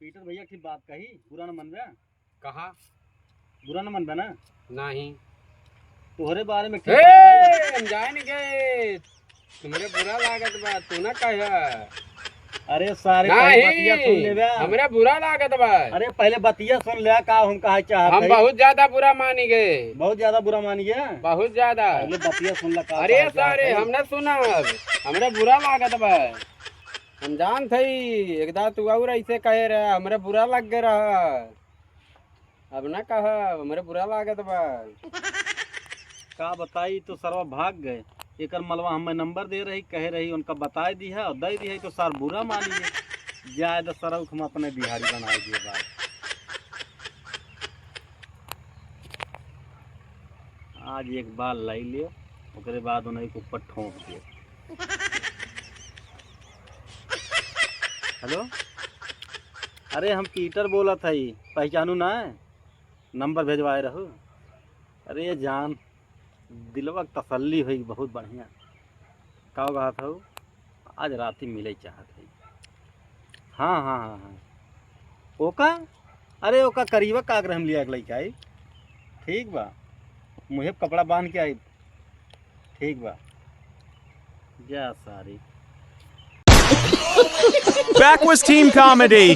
Peter भैया की बात कही, बुरा न मनबे। कहा बुरा न मनबे ना। नहीं तोहरे बारे में हम जान गए तुम्हारे बुरा लागत बा तू ना कह अरे सारे पहले बतिया सुन नहीं लेबे। हमरे बुरा लागत बा अरे पहले बतिया सुन ले का हम कहा चाहत हम हई। बहुत ज्यादा बुरा मानी गए बहुत ज्यादा बुरा मानिए। बहुत ज्यादा पहले बतिया सुन ले का अरे कहा चाहत सारे हई। हमने सुना हमरे बुरा लागत बा हम जान थई एकदा तू और ऐसे कहे रहा हमरे बुरा लग गए रहा अब ना कहा हमरे बुरा लागत बा का बताई तो सरवा भाग गए। एकर मलवा हमें नंबर दे रही कहे रही उनका बता दी है और दे दी है तो सर बुरा मानिए जाए तो सर हम अपने बिहारी बना दिए बात। आज एक बार लाई लियो ओकरे बाद उन्हें के ऊपर ठोक दिए। हेलो अरे हम पीटर बोला था ही पहचानू ना नंबर भेजवाए रहो। अरे जान दिलवा के तसल्ली हुई बहुत बढ़िया। का बात हो आज रात ही मिले चाहत है। हाँ हाँ हाँ हाँ ओका अरे ओका करीबा कागर हम लिया लैका आई। ठीक बा मुझे कपड़ा बांध के आई। ठीक बा जा सारी Backwards Team Comedy.